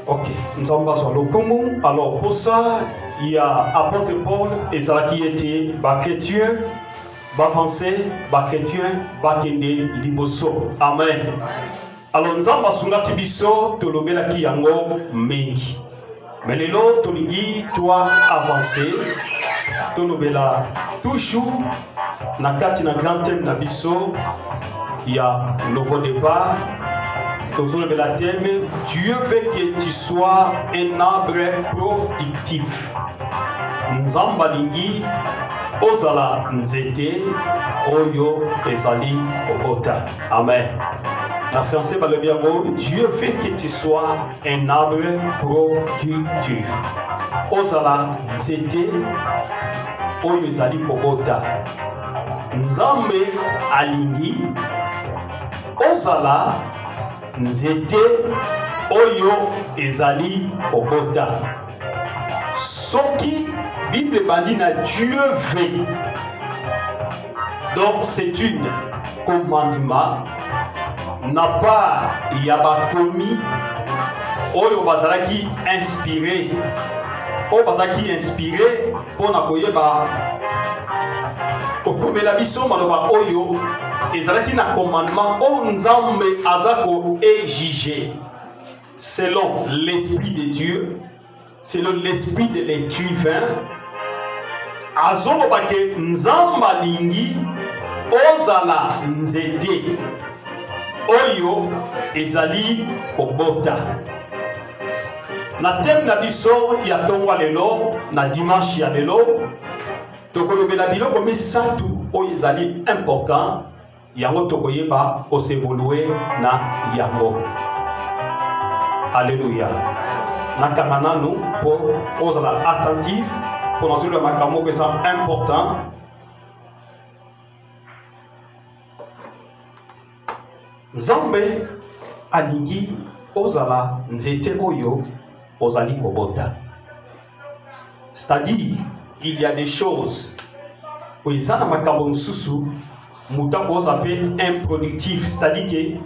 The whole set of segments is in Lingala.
Ok, nous allons passer le commun. Alors pour ça, il y a apôtre Paul et ça qui était chrétien, français, chrétien, kende liboso. Amen. Alors nous allons passer la tibiso, to lobela ki yango mengi. Mais les lots, tolingi, toi avancer, to lobela toujours na kati na grand thème na biso, il y a nouveau départ. Toujours de la thème, Dieu veut que tu sois un arbre productif. Nzambalingi ozala nzete oyo ezali obota. Amen. En français, par le bien mot, Dieu veut que tu sois un arbre productif. Ozala nzete oyo ezali obota. Nzambe alingi ozala nzete oyo ezali obota. Soki Bible bandi na Dieu veut. Donc c'est une commandement. N'a pas yabakomi oyo bazalaki inspiré. Oyo bazalaki inspiré pour na koyeba okomela biso maloba oyo ezalaki na commandement oyo Nzambe azako exiger selon l'esprit de Dieu, selon l'esprit de l'écrivain. Azoloba ke Nzambe alingi ozala nzete oyo ezali obota. Na thème na biso ya tongwa lelo na dimanche ya lelo tokolobela biloko misatu oyo ezali important yango tokoyeba kosevolue na yango. Alléluia. Nakanga nanu po ozala attentif pour nazoloba makambo que ça important. Nzambe alingi ozala nzete oyo ozali kobota. C'est-à-dire, il y a des choses où ils ont makambo mususu muta koza pe improductif, c'est-à-dire que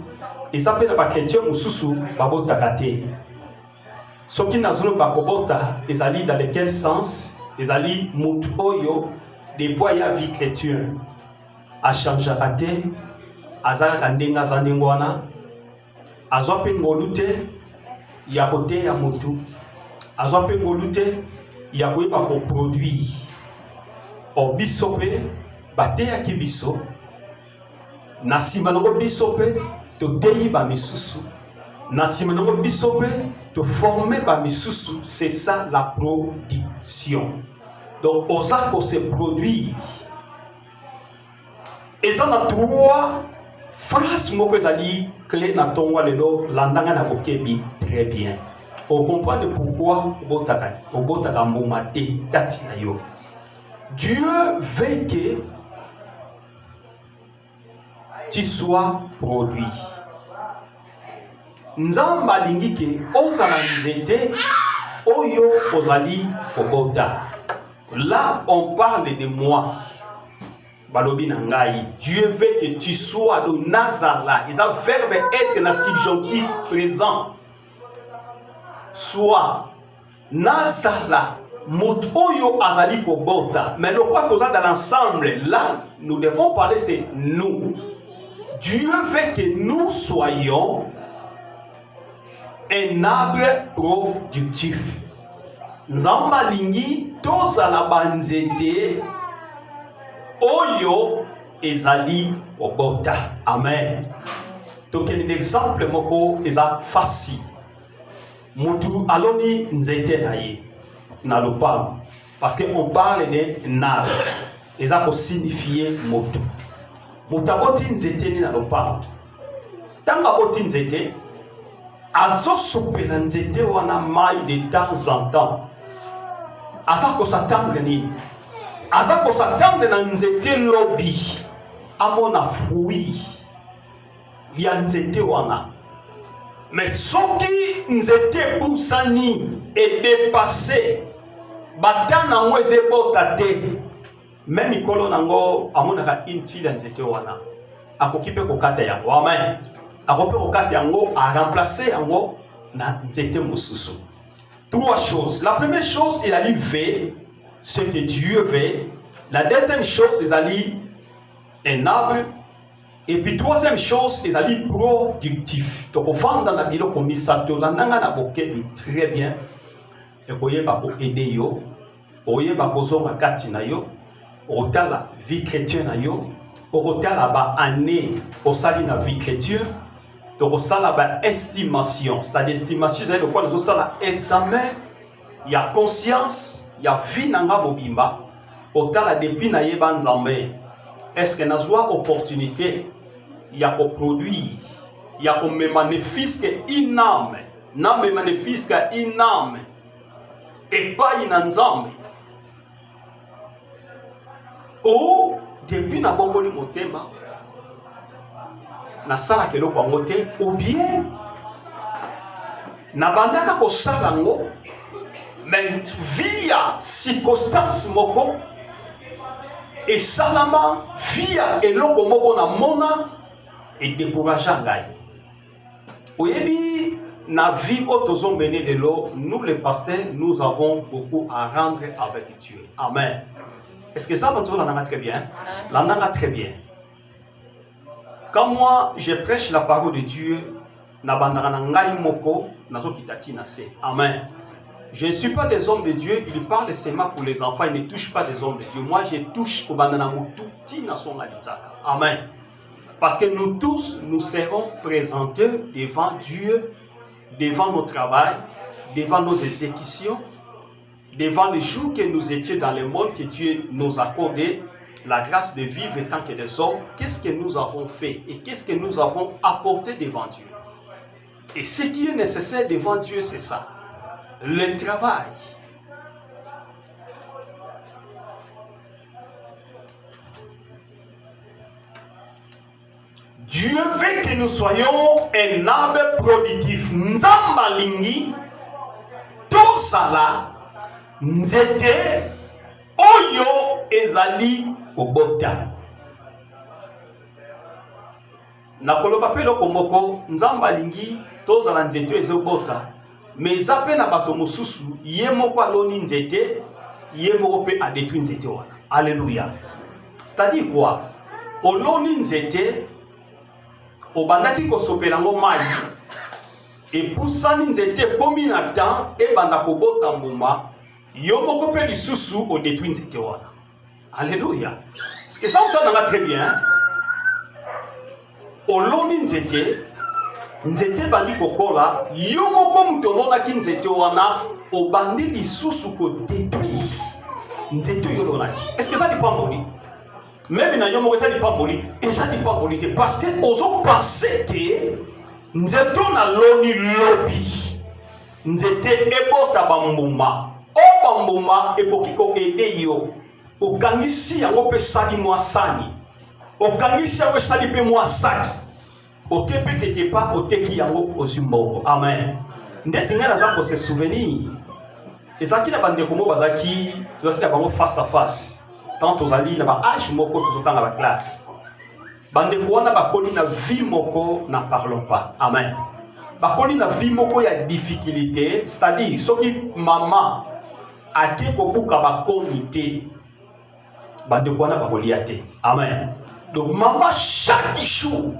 ils appellent ba chrétien mususu babota kate. Soki nazolo bakobota ezali dans lequel sens ezali mutu oyo depuis ya vie chrétien a changer kate azala ndenga zandengwana azwa pe ngolute ya kote ya mutu azwa pe ngolute ya koyeba ko produit o biso pe bateyaki biso na nsima nango biso pe toteyi bamisusu na nsima nango biso pe toforme bamisusu. C'est ça la production. Donc oza ko se produire eza na trois phrases moko ezali clé na tongwa lelo landanga na kokebi très bien. On comprend pourquoi obotaka mbuma te kati na yo. Dieu veut que tu sois produit. Nzamba alingi ke ozala nzete oyo ozali obota. Là on parle de moi. Balobi nangai. Dieu veut que tu sois le nazala. Il a verbe être na subjonctif présent. Soit nazala motoyo azali kobota. Mais le quoi cause dans l'ensemble là, nous devons parler c'est nous. Dieu veut que nous soyons un arbre productif. Nzamba lingi tozala banzete oyo ezali obota. Amen. Donc un exemple moko eza facile. Mutu aloni nzete na ye na lopango parce que on parle de nar eza ko signifier mutu. Mutu aboti nzete ni na lopango tanga boti nzete azo sopela nzete wana mai de temps en temps aza ko s'attendre ni aza ko s'attendre na nzete lobi amona fruit ya nzete wana. Mais soki nzete busani et dépassé batana ngweze botate même ikolo nango amonaka inti ya nzete wana akokipe kokata yango. Amen. Akope kokata yango a remplacer yango na nzete mosusu. Trois choses. La première chose, il a dit veut ce que Dieu veut. La deuxième chose, il a dit un arbre. Et puis troisième chose, il a dit productif. Donc on vend dans la ville comme ça, tout la nanga na boké très bien. Et voyez ba ko aider yo, voyez ba ko zonga kati na yo, otala vie chrétienne na yo, otala ba année au sali na vie chrétienne. Donc ça là ba estimation, c'est-à-dire estimation, c'est quoi nous ça là examen, il y a conscience, il y a vie nanga bobimba, otala depuis na yeba nzambe. Est-ce que nous avons opportunité, il y a un produit, il y a un bénéfice une âme, un bénéfice une âme, et pas une ensemble. Ou, depuis na bongoli motema, na sala kelo kwa ngote, ou bien, na bandaka ko salango, mais via circonstance moko, et salama via eloko moko na mona et décourageant ngai. Oyebi na vie otozo mené de l'eau, nous les pasteurs, nous avons beaucoup à rendre avec Dieu. Amen. Est-ce que ça m'entend l'ananga très bien? L'ananga très bien. Quand moi je prêche la parole de Dieu, na bandana ngai moko nazo kitati na se. Amen. Je ne suis pas des hommes de Dieu, il parle seulement pour les enfants, il ne touche pas des hommes de Dieu. Moi, je touche au bananamutu, tina son alitaka. Amen. Parce que nous tous, nous serons présentés devant Dieu, devant nos travails, devant nos exécutions, devant les jours que nous étions dans le monde, que Dieu nous a accordé la grâce de vivre tant que des hommes. Qu'est-ce que nous avons fait et qu'est-ce que nous avons apporté devant Dieu? Et ce qui est nécessaire devant Dieu, c'est ça. Le travail. Dieu veut que nous soyons un arbre productif. Nzamba lingi, tout ça nzete, oyo ezali obota. Nakoloba pe loko moko, nzamba lingi, tout ça nzete ezobota. Mais ça peut na bato mosusu yemoko aloni nzete yemoko pe a détruit nzete wana. Alléluia. C'est-à-dire quoi? Oloni nzete obandaki ko sopela ngo mai et poussani nzete komi na temps e banda ko bota mbuma yomoko pe lisusu o détruit nzete wana. Alléluia. Est-ce que ça on entend très bien? Oloni nzete nzete bandi kokola yo moko muto monaki nzete wana obandi lisusu ko détruire nzete yo lona. Est-ce que ça n'est pas moli? Même na yo moko ça n'est pas moli et ça n'est pas moli parce que ozo penser que nzete na loni lobi nzete ebota bambuma o bambuma epoki ko aider yo okangisi yango pe sali mwa sani okangisi yango sali pe mwa saki. Ok, peut-être pas, ok, qui y a au Zumbo. Amen. Ndeti ngana zako se souvenir. Et ça qui n'a pas de comment bazaki, tu dois faire face à face. Tant aux alliés, là bas âge moko tout temps à la classe. Bande kuana bakoli na vie moko n'en parlons pas. Amen. Bakoli na vie moko ya difficulté, c'est-à-dire ce qui maman a été beaucoup kaba comité. Bande kuana bakoli ate. Amen. Donc maman chaque jour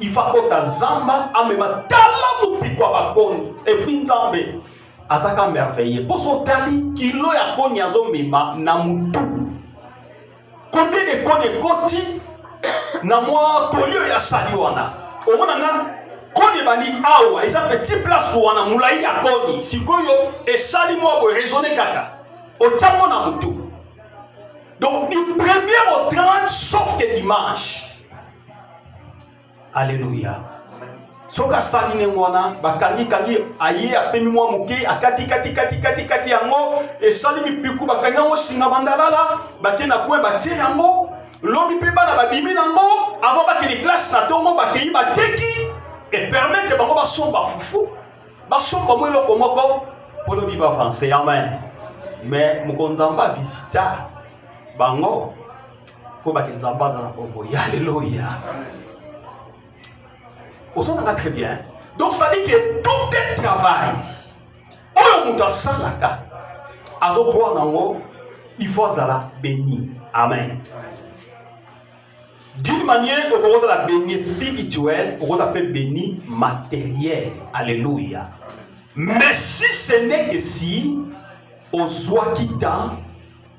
il va kota zamba amema tala mupikwa bakoni et puis nzambe azaka merveilleux poso tali kilo ya koni azomema na mutu combien de koni koti na mwa kolio ya sali wana omona na koni bani awa eza petit place wana mulai ya koni sikoyo esali mwa bo raisonner kaka otango na mutu. Donc du premier au 30 sauf que dimanche. Alléluia. Soka saline mwana bakangi kangi aye apemi mwa muke akati kati yango e sali bipiku bakangi ngo singa bandalala bakena kwe batie yango lobi pe bana babimi nango avant bakeli classe na tongo bakei bateki et permettre bango basomba fufu basomba mo eloko moko polo bi ba français. Amen. Mais mukonzamba visita bango faut bakenza baza na bongo. Alléluia. Au son très bien. Donc ça dit que tout est travail. Oyo muta salaka. Azo kwa nango, il faut zala béni. Amen. D'une manière, on la béni spirituelle, on la fait béni matériel. Alléluia. Mais si ce n'est que si, on soit quittant,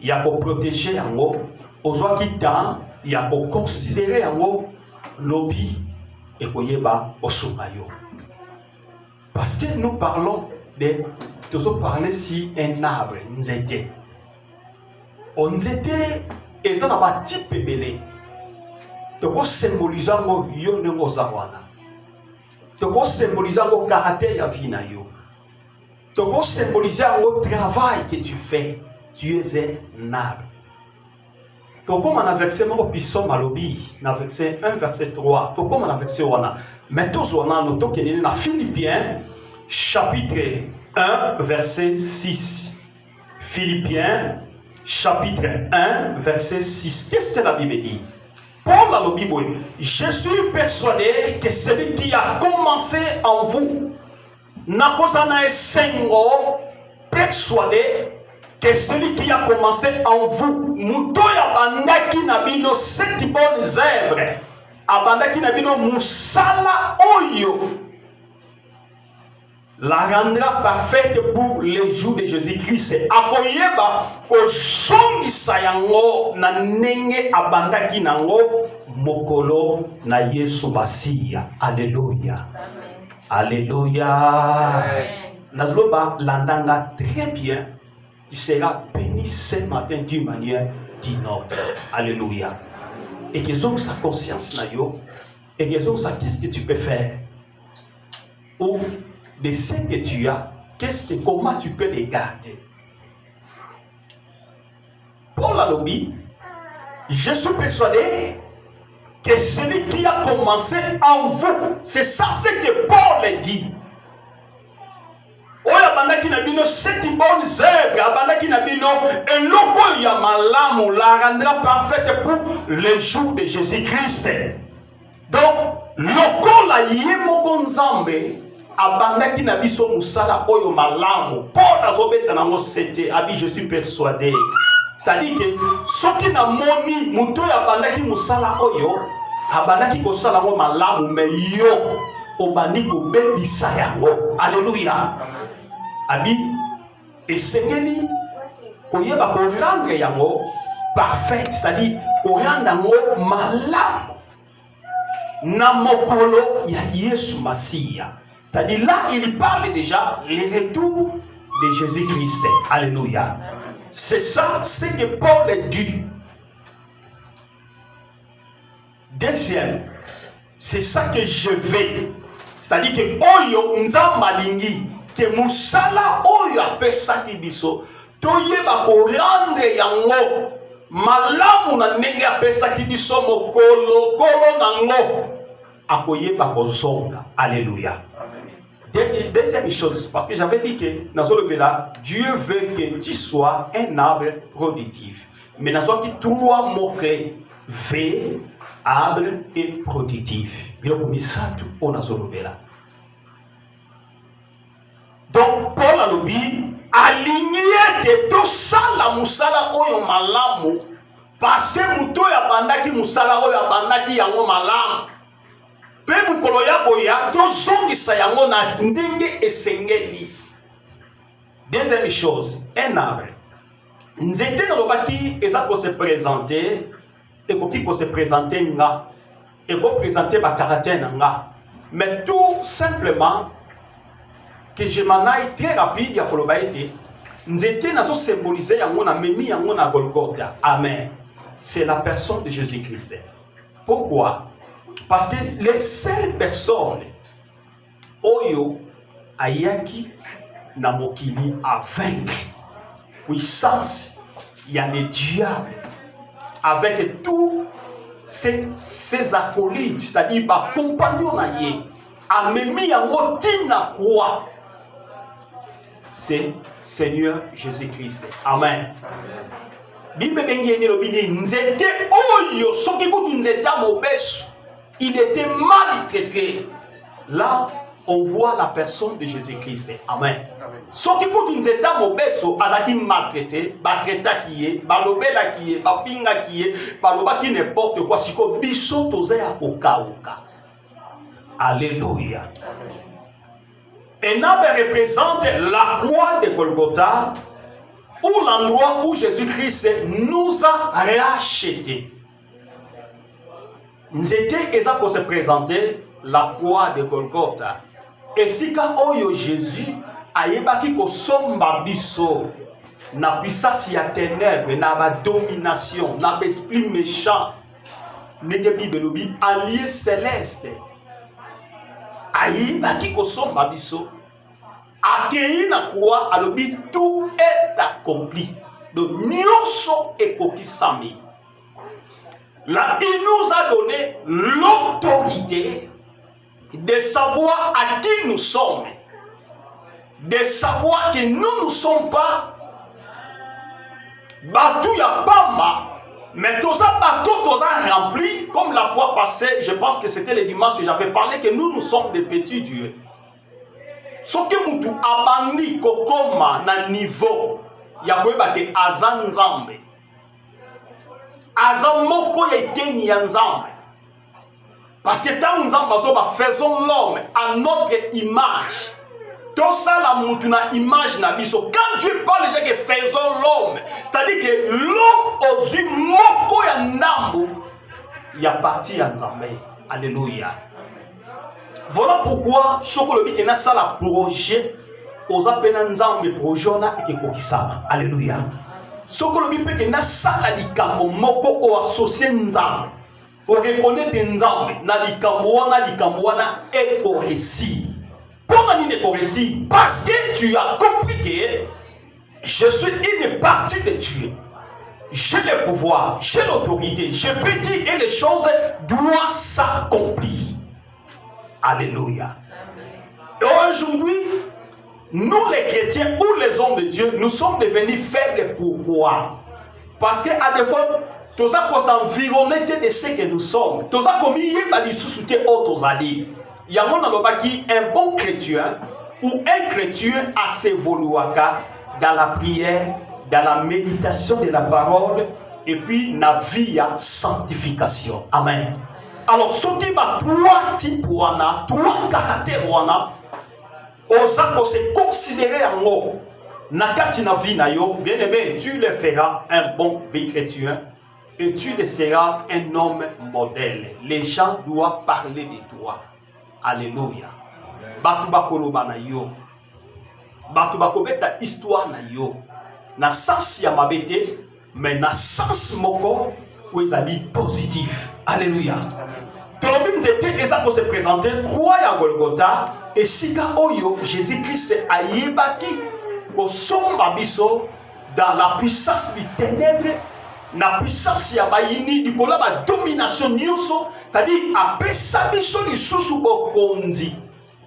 il y a pour protéger en haut, on soit quittant, il y a pour considérer en haut, lobby et koyeba osumayo. Parce que nous parlons de, nous parlons si un arbre, nzete. On était, et ça n'a pas type belé. Toko symboliser ngo yo nengo zawana. Toko symboliser ngo caractère ya vie na yo. Toko symboliser ngo travail que tu fais. Tu es un arbre. Toko mana verset mo pissoma malobi na verset 1 verset 3. Toko mana verset wana. Mais tous wana no tokenene na Philippiens chapitre 1 verset 6. Philippiens chapitre 1 verset 6. Qu'est-ce que la Bible dit? Paul a dit, je suis persuadé que celui qui a commencé en vous, n'a pas persuadé que celui qui a commencé en vous, Mutoya Bandaki Nabino, cette bonne œuvre, Abandaki Nabino Musala Oyo, la rendra parfaite pour les jours de Jésus-Christ. Akoyeba kozongi sayango na nenge abandaki nango mokolo na Yesu Masiya. Alléluia. Alléluia. Nazloba landanga très bien. Tu seras béni ce matin d'une manière d'une autre. Alléluia. Et qu'ils ont sa conscience na yo. Et qu'ils ont sa qu'est-ce que tu peux faire. Ou de ce que tu as, comment tu peux les garder? Paul a dit, je suis persuadé que celui qui a commencé en vous, c'est ça ce que Paul dit. Oya bandaki na bino cette bonne œuvre, abandaki na bino eloko ya malamu la rendra parfaite pour le jour de Jésus-Christ. Donc, loko la yemoko nzambe abandaki na biso musala oyo malamu Paul azobeta nango sete abi je suis persuadé. C'est-à-dire que soki na moni muto ya abandaki musala oyo abandaki kosala ngo malamu me yo obandi kobebisa yango. Alléluia. Abi esengeli koyeba korendre yango parfait, c'est-à-dire korendre yango malamu na mokolo ya Yesu Masiya. C'est-à-dire là, il parle déjà le retour de Jésus-Christ. Alléluia. C'est ça, c'est que Paul dit. Deuxième, c'est ça que je vais. C'est-à-dire que Oyo Nzamalingi, que Musala Oyo apesa kibiso, toyeba ko rendre yango malamu na nenge apesa kibiso mokolo kolo nango akoyeba ko zonga. Alléluia. Deuxième chose, parce que j'avais dit que dans le là, Dieu veut que tu sois un arbre productif. Mais dans le trois mots-clés, V, arbre et productif. Il a mis ça tout pour dans le là. Donc, Paul a dit, aligné tout ça, la moussala oyo malamu, parce que mouto ya bandaki moussala oyo bandaki yango malamu. Deuxième chose, un arbre. Nous étions dans le qui est pour se présenter, et pour se présenter, et pour présenter ma caractère. Mais tout simplement, que je m'en aille très rapide, nous étions dans symboliser à Golgotha. Amen. C'est la personne de Jésus-Christ. Pourquoi? Parce que les seules personnes Oyo Ayaki Namokili à vaincre puissance, il y a les diables avec tous ces acolytes, c'est-à-dire les compagnons à Memi à Motina quoi. C'est Seigneur Jésus-Christ. Amen. Bible bengi lobini nzete oyo soki kutu nzete mobesu. Il était maltraité. Là, on voit la personne de Jésus-Christ. Amen. Ce qui pour nous aider à mobeso, azaki maltraité, batreta qui est, balobela qui est, bafinga qui est, baloba qui n'importe quoi, si ko biso toze ya oka. Alléluia. Un arbre représente la croix de Golgotha, ou l'endroit où Jésus-Christ nous a rachetés. Nous étions pour se présenter la croix de Golgotha. Et si quand Jésus a yebaki ko somba biso na puissance ya ténèbres, na ba domination, na esprit méchant, nege bibelobi allié céleste. A yebaki ko somba biso, accueilli na croix, alobi tout est accompli. Donc nyonso ekokisami. Là, il nous a donné l'autorité de savoir à qui nous sommes, de savoir que nous ne sommes pas Batou Yapama, mais tout ça rempli, comme la fois passée, je pense que c'était le dimanche que j'avais parlé, que nous sommes des petits dieux. Ce que nous avons abandi kokoma na niveau, yakweba ke azanzambe. Azamoko yekeni yanzambe. Parce que tant nous faisons l'homme à notre image. Tout ça, la moutuna image na biso. Quand Dieu parle déjà que faisons l'homme, c'est-à-dire que l'homme aux yeux moko ya nambu, il y a parti yanzambe. Alléluia. Voilà pourquoi Chokolobi qui n'a ça la projet aux appels nzambe projet na et kokisama. Alléluia. Chokolobi peut que n'a ça la likambo moko o associé nzambe. Pour reconnaître nzambe na likambo wana eko récit. Pourquoi ni eko récit? Parce que tu as compris que je suis une partie de Dieu. J'ai le pouvoir, j'ai l'autorité, je peux dire et les choses doivent s'accomplir. Alléluia. Et aujourd'hui, nous les chrétiens ou les hommes de Dieu, nous sommes devenus faibles. Pourquoi? Parce qu'à des fois, tout ça qu'on s'environne de ce que nous sommes. Tout ça comme il y a des sous-soutés autres alliés. Il y a un bon chrétien ou un chrétien à s'évoluer dans la prière, dans la méditation de la parole et puis dans la vie à sanctification. Amen. Alors, ce qui va trois types, trois caractères, on se considérer en haut. Nakati na vie na yo, bien aimé, tu le feras un bon vie chrétien et tu le seras un homme modèle. Les gens doivent parler de toi. Alléluia. Batu bakoloba na yo. Batu bakobeta histoire na yo. Na sens ya mabete, mais na sens moko où ils dit positif. Alléluia. Tolobim zete eza pour se présenter croix ya Golgotha et sika oyo Jésus-Christ a yebaki ko somba biso dans la puissance du ténèbre, na puissance ya bayini dikola ba domination nyonso, c'est-à-dire apesa biso lisusu bokonzi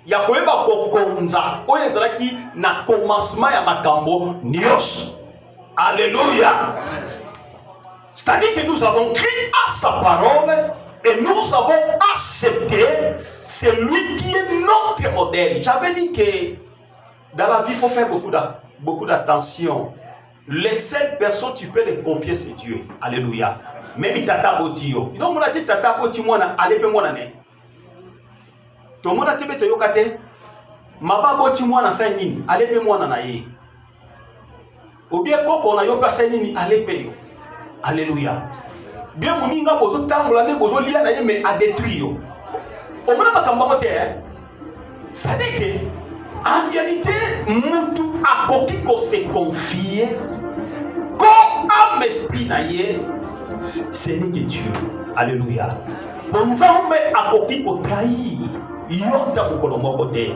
ya koyeba kokonza oyo ezalaki na commencement ya makambo nyonso. Alléluia. C'est-à-dire que nous avons cru à sa parole et nous avons accepté celui qui est notre modèle. J'avais dit que dans la vie, il faut faire beaucoup d'attention. Les seules personnes que tu peux les confier, c'est Dieu. Alléluia. Même tata botio. Donc, on a dit tata boti mwana, allez pe mwana ne. To mwana tebe to yokate. Maba boti mwana sa nini, allez pe mwana na ye. Ou bien koko na yoka sa nini, allez pe yo. Alléluia. Bien moninga bozo tambola ne bozo lia na ye mais a détruit yo. Au moins makamba mote ça dit que en réalité mutu akoki ko se confier comme âme esprit na ye c'est que Dieu. Alléluia. Nzambe akoki ko trahir yo ta mokolo moko te.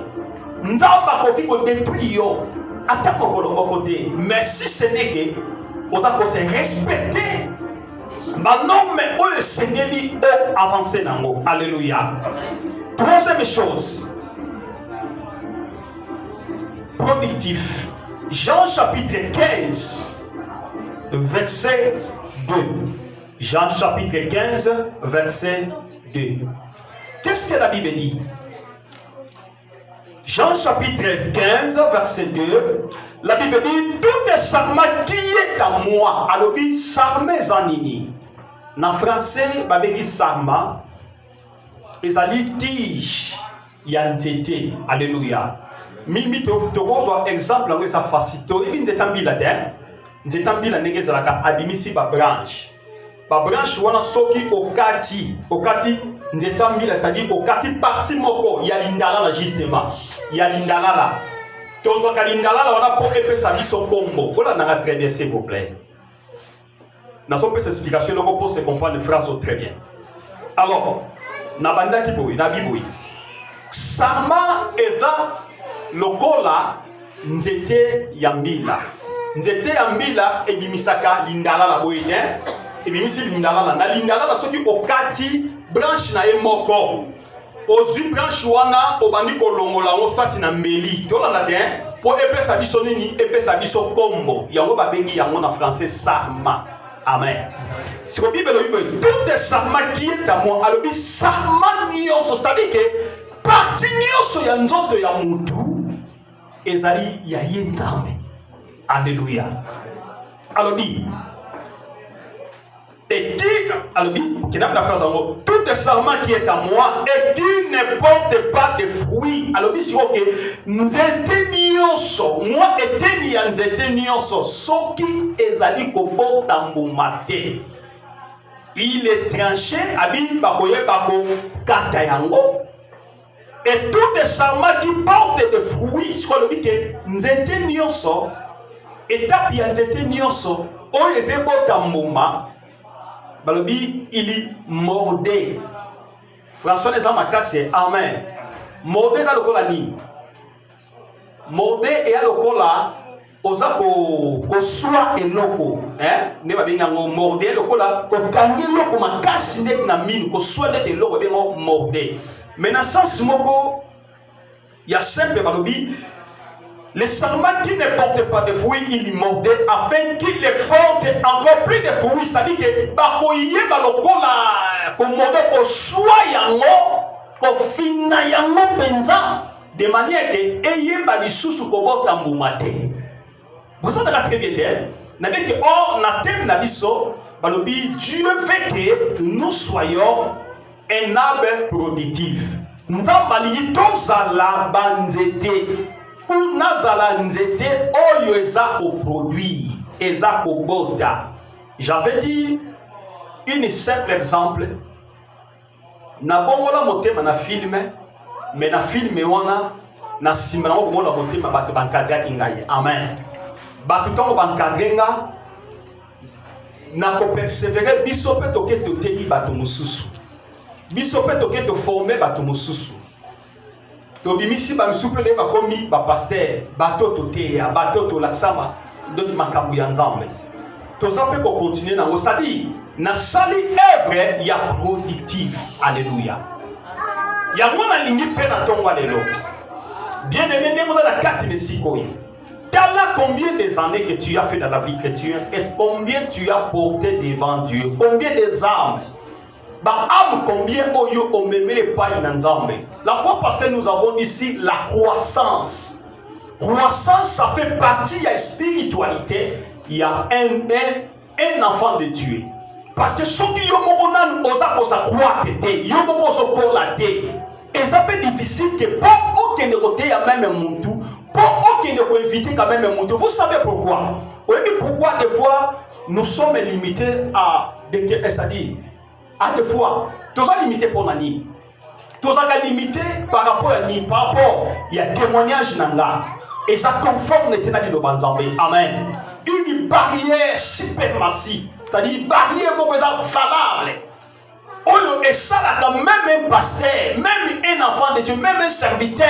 Nzambe akoki ko détruire yo ata mokolo moko te. Mais si ce n'est que on a se respecter. Maintenant, mais où le Seigneur dit avancer dans nous. Alléluia. Troisième chose. Productif. Jean chapitre 15, verset 2. Jean chapitre 15, verset 2. Qu'est-ce que la Bible dit? Jean chapitre 15, verset 2, la Bible dit, tout est sarma qui est à moi. Alors, sarma zanini. En français, babeki sarma, ezali tige, yanzete. Alléluia. Mimi to exemple en sa facito, et nzetambila te, nzetambila nenge zalaka abimisi ba branche. Ba branche wana soki okati nzetambila, c'est-à-dire okati parti moko ya lindala justement. Ya lindala. Tozo kalindala wana po epesa biso kombo. Voilà nanga très bien s'il vous plaît. N'a pas cette explication pour se comprendre les phrases très bien. Alors, nabanda ki boui, nabi boui. Sarma eza lokola nzete yambila. Nzete yambila ebimisaka lindala la boine. Ebimisi lindala na lindala la soki okati branche na emoko. Ozu branche wana obandi kolongola ngo swati na mbeli. Tolanda te po epesa biso nini, epesa biso kombo. Yango babengi yango na français sarma. Amen. C'est que Bible tout est sarma qui est à moi. Alors, sarma nyonso, c'est-à-dire que parti nyonso ya nzoto ya mutu ezali ya ye nzambe. Alléluia. Alors, et qui, alors, qui n'a pas la phrase en mot, tout est sarma qui est à moi et qui ne porte pas de fruits. Alors, si ok, nzete nyonso, moi et ni nzete nyonso, soki ezali kobo tambumate. Il est tranché, abi bakoye bako kata yango. Et tout est sarma qui porte des fruits, ce qu'on dit que nzete nyonso, étape ya nzete nyonso, o ezebo tambuma. Balobi, il est mordé. François les amakase, amen. Mordé za lokola ni. Mordé et à lokola, oza ko soa eloko, hein? Ne ba benga ngo mordé lokola, ko kangi loko makasi nek na mine, ko soa nek eloko bengo mordé. Mais na sens moko, ya simple balobi, les sarmats qui ne portent pas de fruits, il mordait afin qu'il les porte encore plus de fruits. C'est-à-dire que bakoye balokola ko mordé ko soa yango, ko fina yango penza, de manière que eye balisusu ko botambuma te. Vous savez très bien, n'avez que or na thème na biso, balobi Dieu veut que nous soyons un arbre productif. Nzambali tozala banzete. Pour nazala nzete oyo eza ko produit, eza ko bota. J'avais dit un simple exemple. Na bongola motema na filme, mais na filme wana na simana ko bongola motema bato bankadra kingaye. Amen. Bato tongo bankadrenga na ko persévérer biso pe toke to teyi bato mususu. Biso pe toke to former bato mususu. Tobimisi ba misupele ba komi ba pasteur bato to teya bato to laksama donc makambu ya nzambe. Tozape ko continuer na c'est-à-dire na sali œuvre ya productif. Alléluia. Ya mona lingi pe na tongo lelo. Bien aimé, nous avons la carte de Sikoye. T'as combien des années que tu as fait dans la vie chrétienne et combien tu as porté devant Dieu? Combien des âmes? Combien oyo o memele pa inanzambe. La fois passée, nous avons ici la croissance. Croissance, ça fait partie de la spiritualité. Il y a un enfant de Dieu. Parce que ceux qui ont croire que ils ont et ça peut être difficile que pour aucun côté à même monde, pour aucun éviter quand même monde. Vous savez pourquoi? Oui, pourquoi des fois nous sommes limités à des c'est-à-dire à des fois tous sont limités pour l'année. Tous sont limités par rapport à l'année, par rapport il y a témoignage nanga et ça conforme les ténèbres de Banzambe. Amen. Une barrière supermassive, c'est-à-dire une barrière valable. Oh, et ça là quand même un pasteur, même un enfant de Dieu, même un serviteur,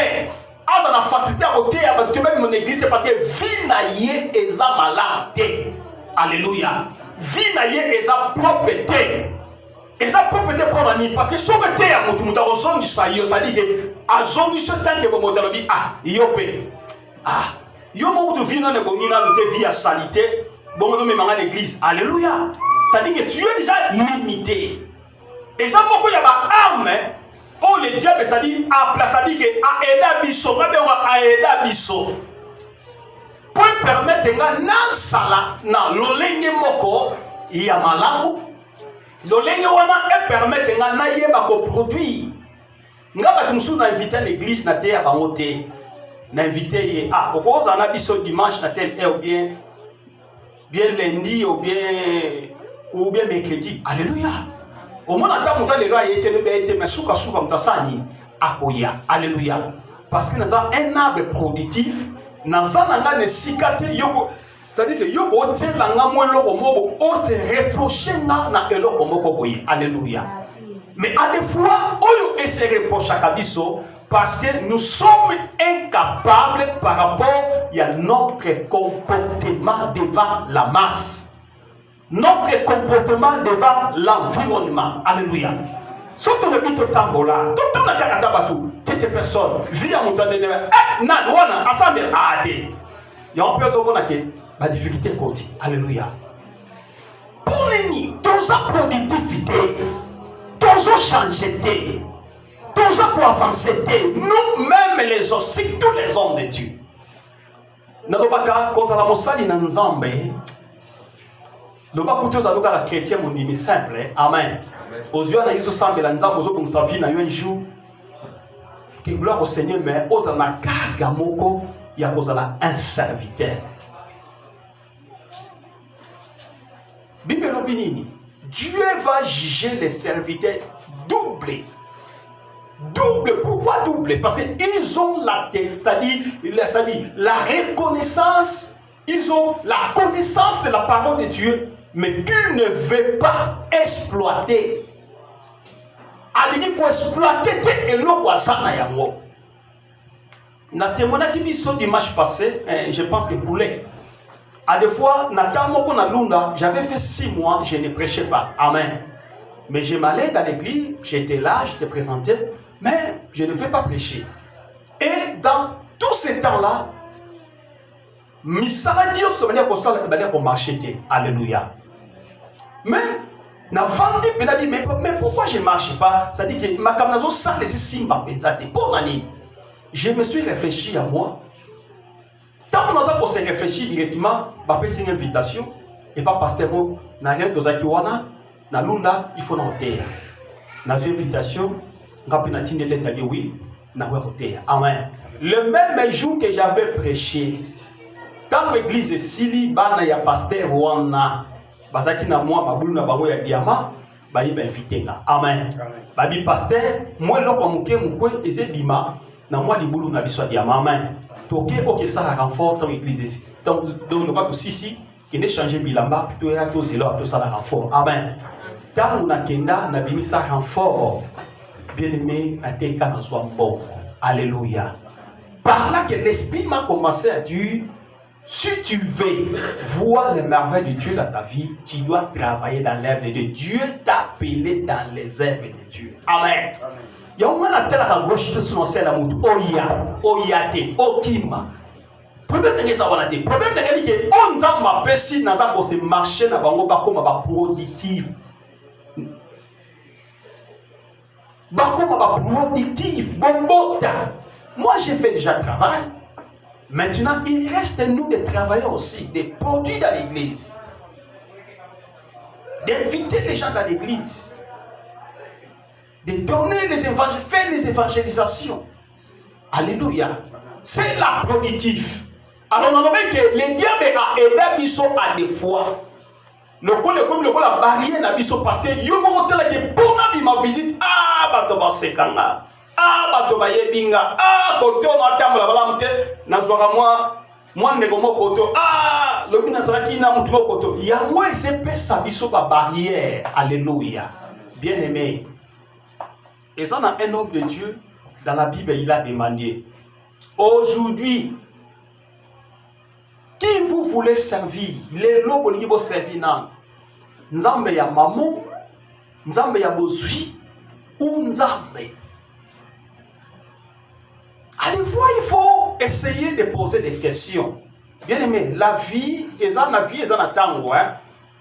a la facilité à côté avec même mon église parce que vie naïe est malade. Alléluia. Vie naïe est propriété. Et ça propriété pour la nuit parce que si on était à mon tour, on ça dit que à zone ce temps que mon dit ah yopé ah yomo de vie dans le bonina de vie à salité bon nous même à l'église. Alléluia. C'est-à-dire que tu es déjà limité. Et ça, pourquoi il y a des armes Oh, le diable, ça dit, ça dit que Aeda Bisso, Aeda Bisso. Pour permettre na sala, na lolenge moko, ya malamu. Lolenge wana, et permettre na yeba ko produit. Nga batumsu na invité l'église na te ya bangote. Na invité ye, pourquoi on a Bisso dimanche na tel ou bien lundi ou bien mercredi. Alléluia. Au moins, quand on a les lois, il était mais souka mtasani akoya. Alléluia. Parce que nous avons un arbre productif, nous avons un sikate yoko. C'est-à-dire que yoko tient la ngamu eloko mobo, on se reproche na eloko moko boye. Alléluia. Mais à des fois, on se reproche à kabiso parce que nous sommes incapables par rapport à notre comportement devant la masse. Notre comportement devant l'environnement. Alléluia. Surtout le bito tambola. Tout le kakatabatu. Tete personne. Via mon temps de nan wana assemble ade. Ya on peut se la difficulté côté. Alléluia. Pour les dans sa productivité, dans sa changeté, dans sa pour avancer, nous-mêmes les hommes, c'est tous les hommes de Dieu. N'abaka cause la mosali na nzambe. Le bas côté aux la chrétien mon dimi simple. Amen. Aux yeux na Jésus semble la nzambe aux comme sa vie na un jour. Que gloire au Seigneur mais aux na kaga moko ya aux la un serviteur. Bible binini. Dieu va juger les serviteurs doublés. Double, pourquoi double? Parce qu'ils ont c'est-à-dire la reconnaissance, ils ont la connaissance de la parole de Dieu, mais qu'ils ne veulent pas exploiter. Alors, pour exploiter, et l'eau wasana yango. Na témoignage qui sont dimanche passé, je pense que poulet. À des fois, j'avais fait 6 mois, je ne prêchais pas. Amen. Mais je m'allais dans l'église, j'étais là, j'étais présenté, mais je ne vais pas prêcher. Et dans tout ce temps-là, misaladio se venir pour ça, pour marcher. Alléluia. Mais, mais pourquoi je ne marche pas? Ça dit que ma caméra, ça laisse simba pensate. Pour l'année, je me suis réfléchi à moi. Tant qu'on a réfléchi directement, c'est une invitation. Et pas pasteur, n'a rien de Zakiwana. Na lunda il faut noter. Na une invitation, ngapina tine lettre de oui, na noter. Amen. Le même jour que j'avais prêché, dans l'église Sili bana ya pasteur wana, bazaki na moi babulu na bango ya diama, ba yi ba invité nga. Amen. Babi pasteur, moi loko muke mukwe eze bima, na moi libulu na biso diama. Amen. Toke OK ça la renfort dans l'église ici. Donc on va aussi ici qui ne changer bilamba plutôt ya to zelo to ça la renfort. Amen. Quand on a kenda na bimisa renfort, bien aimé, à tes cas soit bon. Alléluia. Par là que l'esprit m'a commencé à dire, si tu veux voir les merveilles de Dieu dans ta vie, tu dois travailler dans l'œuvre de Dieu. Dieu t'a appelé dans les œuvres de Dieu. Amen. Il y a un moment à gauche de son ciel à mout. Oyate, Okima. Problème n'est pas ça. Problème n'est que on a ma personne dans un boss marché na bango ba comme ba productif. Bakoma productif, bombota. Moi j'ai fait déjà le travail. Maintenant il reste nous de travailler aussi, de produire dans l'église, d'inviter les gens dans l'église, de donner les évangélisations, faire les évangélisations. Alléluia. C'est la productif. Alors on a vu que les diables a aidé Bisso à des fois. Le la barrière n'a Bisso passé. Yo mo hôtel que pour ma visite. Bato ba sekanga. Bato ba yebinga. Côté on attend la balamte. Na soira moi ndeko mo koto. Le bina salaki na mutu mo koto. Ya moi c'est pas ça Bisso ba barrière. Alléluia. Bien aimé. Et ça dans un homme de Dieu dans la Bible il a demandé. Aujourd'hui, qui vous voulez servir? Les lots que vous servir, Nzambe ya maman, Nzambe ya bozui, ou Nzambe. À des fois, il faut essayer de poser des questions. Bien aimé, la vie, et ça, la tango, hein.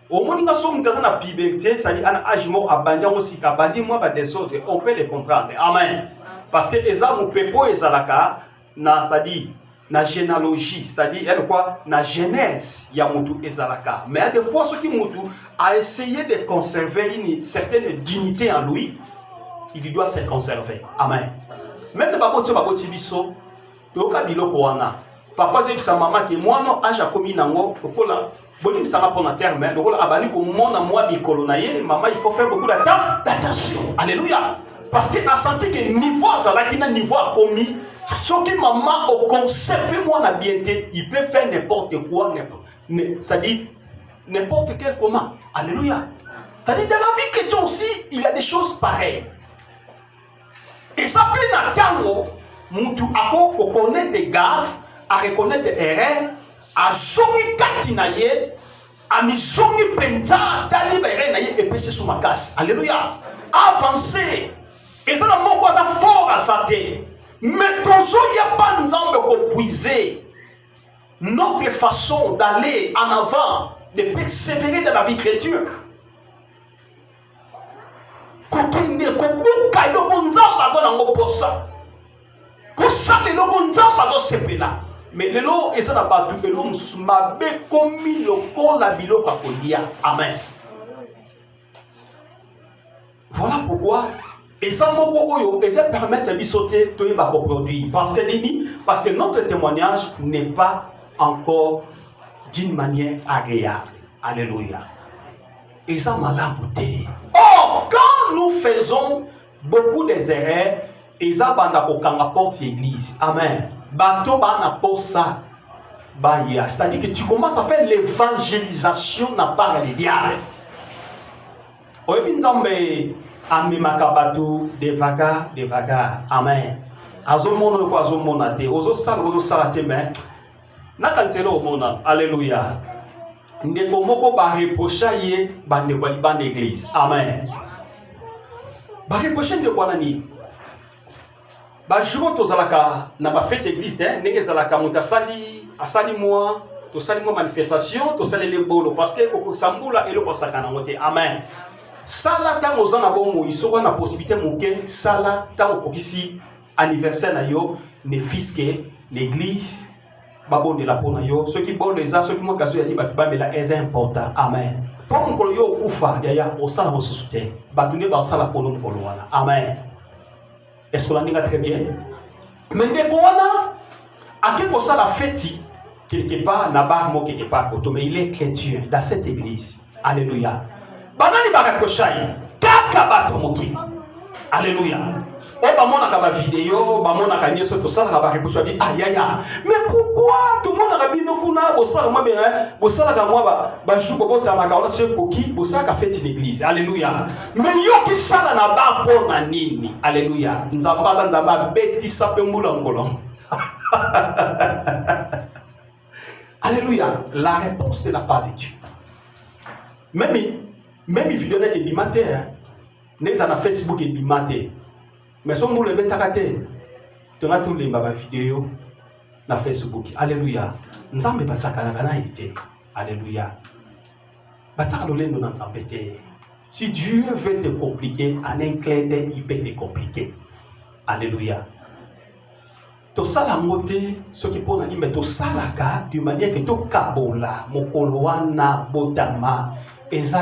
Au moins, sommes dans la puberté, c'est-à-dire un âge mort abandon aussi, abandon moi par des autres, on peut les comprendre. Amen. Parce que les hommes, pepo et zalaka, c'est-à-dire, na généalogie, c'est-à-dire, elle quoi, na genèse, il y a Moutou et zalaka. Mais il y a des fois, ceux qui Moutou a essayé de conserver une certaine dignité en lui, il doit se conserver. Amen. Même le baboti biso, toka biloko wana. Papa j'ai sa maman qui moi non âge a commis nango, okola bolim sanga pour na terme, okola abali ko mona moi bikolo na ye, maman il faut faire beaucoup d'attention. Alléluia. Parce que a senti que niveau ça là qui n'a niveau a commis, ce qui maman au conservé moi na bienté, il peut faire n'importe quoi, c'est-à-dire n'importe quel comment. Alléluia. C'est-à-dire dans la vie chrétienne aussi, il y a des choses pareilles. Et ça peut na tango, mutu ako connaître gaffe, à reconnaître erreur, à zongi katinaye, à mi zongi penza, tali bere naye et péché sous ma casse. Alléluia. Avancer. Et ça n'a pas quoi fort à sa tête. Mais toujours il n'y a pas d'ensemble pour puiser notre façon d'aller en avant, de persévérer dans la vie chrétienne. Mais le lot et ça n'a pas tout. Le lot m'a commis le corps la bilo papolia. Amen. Voilà pourquoi. Et ça m'a permis de sauter tout les produits. Parce que notre témoignage n'est pas encore d'une manière agréable. Alléluia. Et ça m'a l'embouté. Or, quand nous faisons beaucoup des erreurs, et ça va porte l'église. Amen. Bateau va ça. C'est-à-dire que tu commences à faire l'évangélisation n'a pas les diables. Devaga. Amen. Azomono ko azomona te. Ozo sala te mais. Na kantelo omona. Alléluia. Ndeko moko ba reprocha ye bande kwa libande église. Amen. Ba reprocha ndeko nani? Ba jour tozalaka na ba fête église hein, ndenge zalaka mutasali asali moi, to sali moi manifestation, to sali le bolo parce que ko sambula elo ko sakana ngote. Amen. Sala tango zana bomo isoko na possibilité moke sala tango kokisi anniversaire na yo ne fiske l'église babo de la pona yo ceux qui bon les ceux qui mo kaso ya li batuba la est important. Amen. Pour mon yo kufa ya o sala mo soutien batune ba sala polo mo wana. Amen. Est-ce que l'on dit très bien? Mais dès qu'on a à quel point ça la fête quelque part n'a pas mot quelque part mais il est chrétien dans cette église. Alléluia. Banani barakoshai kaka bato moki. Alléluia. O bamona ka ba vidéo, bamona ka nyeso to sala ba reposo bi ayaya. Mais pourquoi tout le monde a bino kuna bo sala moi bien bo sala ka moi ba jou ko bota na ka ona se koki bo sala ka fête l'église. Alléluia. Mais yo ki sala na ba po na nini. Alléluia. Nzamba beti sape mbula ngolo. Alléluia. La réponse de la part de Dieu. Même vidéo est bimaté, nous avons Facebook est bimaté. Mais si vous le takate, tu as tous les vidéos na Facebook. Alléluia. Nous avons pas ça kana été. Alléluia. Si Dieu veut te compliquer, en un clin d'œil, il peut te compliquer. Alléluia. To sala moté, ce qui peut dire mais to salaka de manière que to kabola, mokoloana botama.